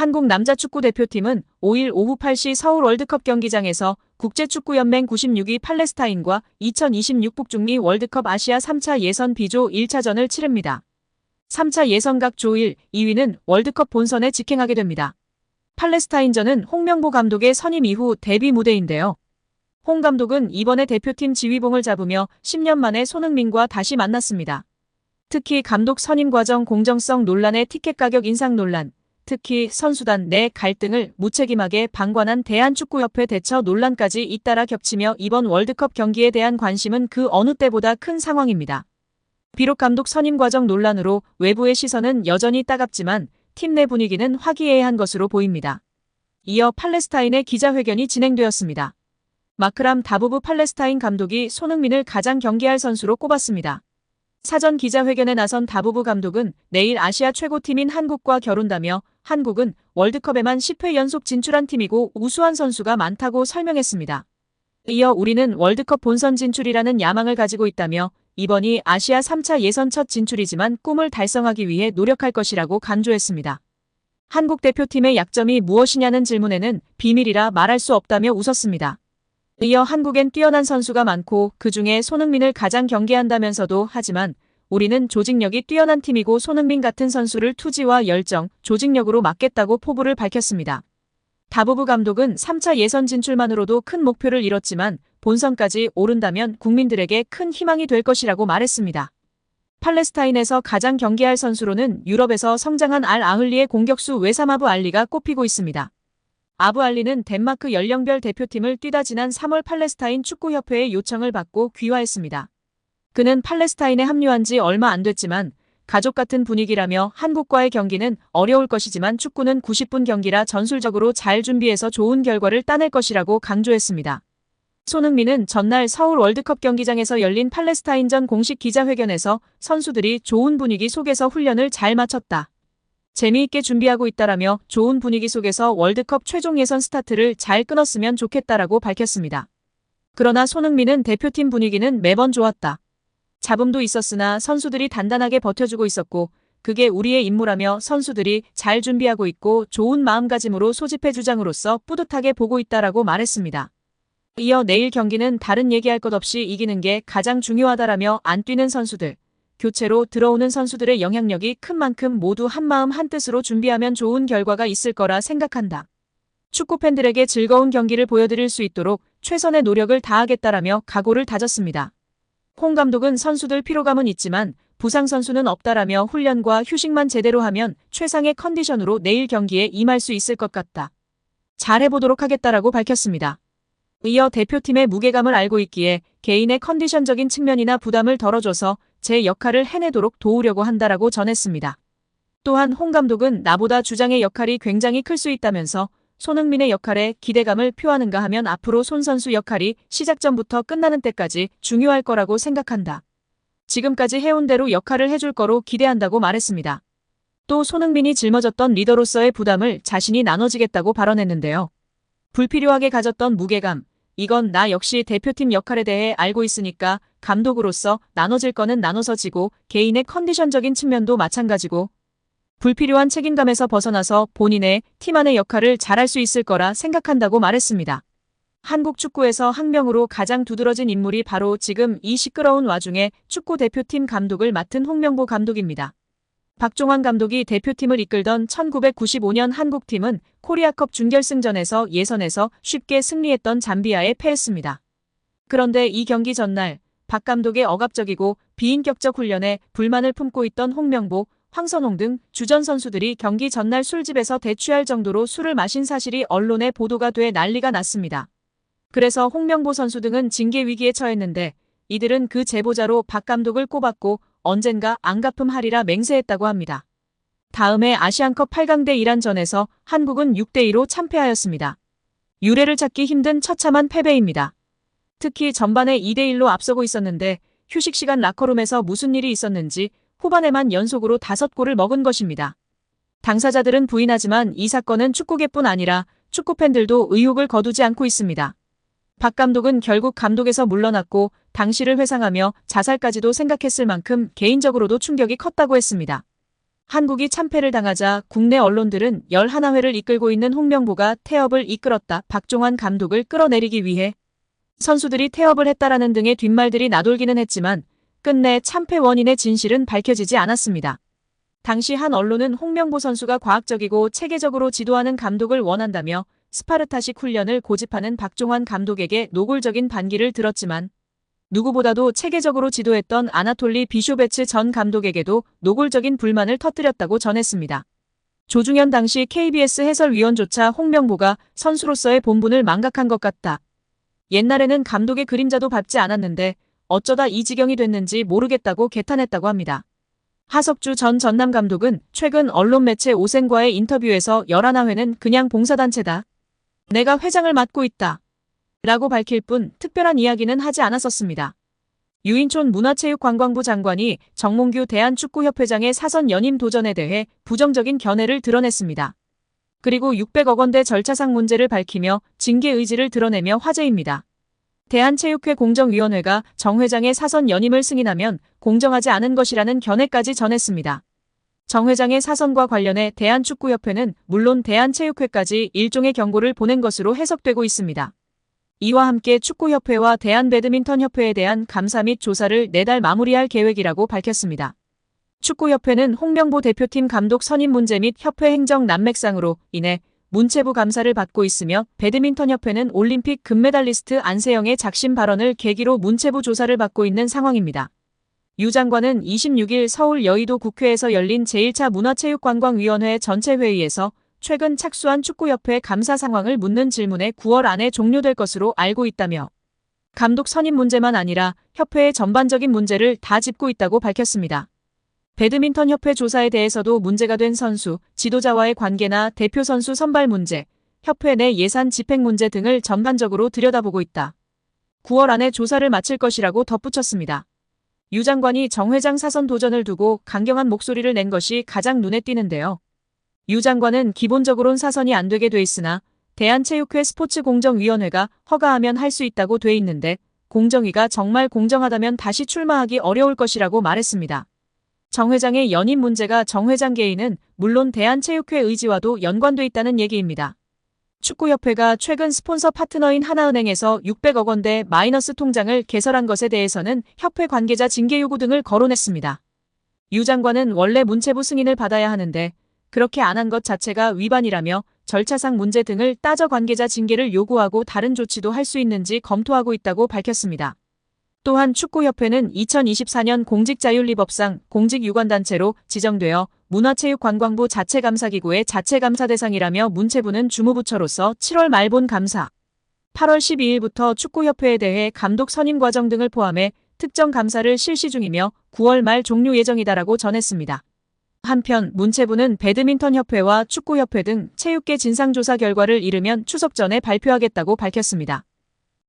한국 남자축구 대표팀은 5일 오후 8시 서울 월드컵 경기장에서 국제축구연맹 96위 팔레스타인과 2026 북중미 월드컵 아시아 3차 예선 B조 1차전을 치릅니다. 3차 예선 각 조 1, 2위는 월드컵 본선에 직행하게 됩니다. 팔레스타인전은 홍명보 감독의 선임 이후 데뷔 무대인데요. 홍 감독은 이번에 대표팀 지휘봉을 잡으며 10년 만에 손흥민과 다시 만났습니다. 특히 감독 선임 과정 공정성 논란의 티켓 가격 인상 논란, 특히 선수단 내 갈등을 무책임하게 방관한 대한축구협회 대처 논란까지 잇따라 겹치며 이번 월드컵 경기에 대한 관심은 그 어느 때보다 큰 상황입니다. 비록 감독 선임 과정 논란으로 외부의 시선은 여전히 따갑지만 팀 내 분위기는 화기애애한 것으로 보입니다. 이어 팔레스타인의 기자회견이 진행되었습니다. 마크람 다부브 팔레스타인 감독이 손흥민을 가장 경계할 선수로 꼽았습니다. 사전 기자회견에 나선 다부브 감독은 내일 아시아 최고팀인 한국과 겨룬다며 한국은 월드컵에만 10회 연속 진출한 팀이고 우수한 선수가 많다고 설명했습니다. 이어 우리는 월드컵 본선 진출이라는 야망을 가지고 있다며 이번이 아시아 3차 예선 첫 진출이지만 꿈을 달성하기 위해 노력할 것이라고 강조했습니다. 한국 대표팀의 약점이 무엇이냐는 질문에는 비밀이라 말할 수 없다며 웃었습니다. 이어 한국엔 뛰어난 선수가 많고 그중에 손흥민을 가장 경계한다면서도 하지만 우리는 조직력이 뛰어난 팀이고 손흥민 같은 선수를 투지와 열정, 조직력으로 막겠다고 포부를 밝혔습니다. 다부브 감독은 3차 예선 진출만으로도 큰 목표를 이뤘지만 본선까지 오른다면 국민들에게 큰 희망이 될 것이라고 말했습니다. 팔레스타인에서 가장 경계할 선수로는 유럽에서 성장한 알 아흘리의 공격수 웨삼 아부 알리가 꼽히고 있습니다. 아부 알리는 덴마크 연령별 대표팀을 뛰다 지난 3월 팔레스타인 축구협회의 요청을 받고 귀화했습니다. 그는 팔레스타인에 합류한 지 얼마 안 됐지만 가족 같은 분위기라며 한국과의 경기는 어려울 것이지만 축구는 90분 경기라 전술적으로 잘 준비해서 좋은 결과를 따낼 것이라고 강조했습니다. 손흥민은 전날 서울 월드컵 경기장에서 열린 팔레스타인전 공식 기자회견에서 선수들이 좋은 분위기 속에서 훈련을 잘 마쳤다. 재미있게 준비하고 있다라며 좋은 분위기 속에서 월드컵 최종 예선 스타트를 잘 끊었으면 좋겠다라고 밝혔습니다. 그러나 손흥민은 대표팀 분위기는 매번 좋았다. 잡음도 있었으나 선수들이 단단하게 버텨주고 있었고 그게 우리의 임무라며 선수들이 잘 준비하고 있고 좋은 마음가짐으로 소집해 주장으로서 뿌듯하게 보고 있다라고 말했습니다. 이어 내일 경기는 다른 얘기할 것 없이 이기는 게 가장 중요하다라며 안 뛰는 선수들, 교체로 들어오는 선수들의 영향력이 큰 만큼 모두 한마음 한뜻으로 준비하면 좋은 결과가 있을 거라 생각한다. 축구 팬들에게 즐거운 경기를 보여드릴 수 있도록 최선의 노력을 다하겠다라며 각오를 다졌습니다. 홍 감독은 선수들 피로감은 있지만 부상 선수는 없다라며 훈련과 휴식만 제대로 하면 최상의 컨디션으로 내일 경기에 임할 수 있을 것 같다. 잘 해보도록 하겠다라고 밝혔습니다. 이어 대표팀의 무게감을 알고 있기에 개인의 컨디션적인 측면이나 부담을 덜어줘서 제 역할을 해내도록 도우려고 한다라고 전했습니다. 또한 홍 감독은 나보다 주장의 역할이 굉장히 클 수 있다면서 손흥민의 역할에 기대감을 표하는가 하면 앞으로 손 선수 역할이 시작 전부터 끝나는 때까지 중요할 거라고 생각한다. 지금까지 해온 대로 역할을 해줄 거로 기대한다고 말했습니다. 또 손흥민이 짊어졌던 리더로서의 부담을 자신이 나눠지겠다고 발언했는데요. 불필요하게 가졌던 무게감, 이건 나 역시 대표팀 역할에 대해 알고 있으니까 감독으로서 나눠질 거는 나눠서 지고 개인의 컨디션적인 측면도 마찬가지고 불필요한 책임감에서 벗어나서 본인의 팀 안의 역할을 잘할 수 있을 거라 생각한다고 말했습니다. 한국 축구에서 학명으로 가장 두드러진 인물이 바로 지금 이 시끄러운 와중에 축구 대표팀 감독을 맡은 홍명보 감독입니다. 박종환 감독이 대표팀을 이끌던 1995년 한국팀은 코리아컵 준결승전에서 예선에서 쉽게 승리했던 잠비아에 패했습니다. 그런데 이 경기 전날 박 감독의 억압적이고 비인격적 훈련에 불만을 품고 있던 홍명보, 황선홍 등 주전 선수들이 경기 전날 술집에서 대취할 정도로 술을 마신 사실이 언론에 보도가 돼 난리가 났습니다. 그래서 홍명보 선수 등은 징계 위기에 처했는데 이들은 그 제보자로 박 감독을 꼽았고 언젠가 안갚음하리라 맹세했다고 합니다. 다음해 아시안컵 8강대 이란전에서 한국은 6대2로 참패하였습니다. 유례를 찾기 힘든 처참한 패배입니다. 특히 전반에 2대1로 앞서고 있었는데 휴식 시간 라커룸에서 무슨 일이 있었는지 후반에만 연속으로 5골을 먹은 것입니다. 당사자들은 부인하지만 이 사건은 축구계뿐 아니라 축구팬들도 의혹을 거두지 않고 있습니다. 박 감독은 결국 감독에서 물러났고 당시를 회상하며 자살까지도 생각했을 만큼 개인적으로도 충격이 컸다고 했습니다. 한국이 참패를 당하자 국내 언론들은 11회를 이끌고 있는 홍명보가 태업을 이끌었다. 박종환 감독을 끌어내리기 위해 선수들이 태업을 했다라는 등의 뒷말들이 나돌기는 했지만 끝내 참패 원인의 진실은 밝혀지지 않았습니다. 당시 한 언론은 홍명보 선수가 과학적이고 체계적으로 지도하는 감독을 원한다며 스파르타식 훈련을 고집하는 박종환 감독에게 노골적인 반기를 들었지만 누구보다도 체계적으로 지도했던 아나톨리 비쇼베츠 전 감독에게도 노골적인 불만을 터뜨렸다고 전했습니다. 조중현 당시 KBS 해설위원조차 홍명보가 선수로서의 본분을 망각한 것 같다. 옛날에는 감독의 그림자도 밟지 않았는데 어쩌다 이 지경이 됐는지 모르겠다고 개탄했다고 합니다. 하석주 전 전남 감독은 최근 언론 매체 오센과의 인터뷰에서 11회는 그냥 봉사단체다. 내가 회장을 맡고 있다. 라고 밝힐 뿐 특별한 이야기는 하지 않았었습니다. 유인촌 문화체육관광부 장관이 정몽규 대한축구협회장의 사선 연임 도전에 대해 부정적인 견해를 드러냈습니다. 그리고 600억 원대 절차상 문제를 밝히며 징계 의지를 드러내며 화제입니다. 대한체육회 공정위원회가 정 회장의 사선 연임을 승인하면 공정하지 않은 것이라는 견해까지 전했습니다. 정 회장의 사선과 관련해 대한축구협회는 물론 대한체육회까지 일종의 경고를 보낸 것으로 해석되고 있습니다. 이와 함께 축구협회와 대한배드민턴협회에 대한 감사 및 조사를 내달 마무리할 계획이라고 밝혔습니다. 축구협회는 홍명보 대표팀 감독 선임 문제 및 협회 행정 난맥상으로 인해 문체부 감사를 받고 있으며 배드민턴협회는 올림픽 금메달리스트 안세영의 작심 발언을 계기로 문체부 조사를 받고 있는 상황입니다. 유 장관은 26일 서울 여의도 국회에서 열린 제1차 문화체육관광위원회 전체 회의에서 최근 착수한 축구협회 감사 상황을 묻는 질문에 9월 안에 종료될 것으로 알고 있다며 감독 선임 문제만 아니라 협회의 전반적인 문제를 다 짚고 있다고 밝혔습니다. 배드민턴협회 조사에 대해서도 문제가 된 선수, 지도자와의 관계나 대표 선수 선발 문제, 협회 내 예산 집행 문제 등을 전반적으로 들여다보고 있다. 9월 안에 조사를 마칠 것이라고 덧붙였습니다. 유 장관이 정 회장 사선 도전을 두고 강경한 목소리를 낸 것이 가장 눈에 띄는데요. 유 장관은 기본적으론 사선이 안 되게 돼 있으나 대한체육회 스포츠공정위원회가 허가하면 할 수 있다고 돼 있는데 공정위가 정말 공정하다면 다시 출마하기 어려울 것이라고 말했습니다. 정 회장의 연임 문제가 정 회장 개인은 물론 대한체육회 의지와도 연관돼 있다는 얘기입니다. 축구협회가 최근 스폰서 파트너인 하나은행에서 600억 원대 마이너스 통장을 개설한 것에 대해서는 협회 관계자 징계 요구 등을 거론했습니다. 유 장관은 원래 문체부 승인을 받아야 하는데 그렇게 안 한 것 자체가 위반이라며 절차상 문제 등을 따져 관계자 징계를 요구하고 다른 조치도 할 수 있는지 검토하고 있다고 밝혔습니다. 또한 축구협회는 2024년 공직자윤리법상 공직유관단체로 지정되어 문화체육관광부 자체감사기구의 자체감사 대상이라며 문체부는 주무부처로서 7월 말본 감사, 8월 12일부터 축구협회에 대해 감독 선임 과정 등을 포함해 특정 감사를 실시 중이며 9월 말 종료 예정이다라고 전했습니다. 한편 문체부는 배드민턴협회와 축구협회 등 체육계 진상조사 결과를 이르면 추석 전에 발표하겠다고 밝혔습니다.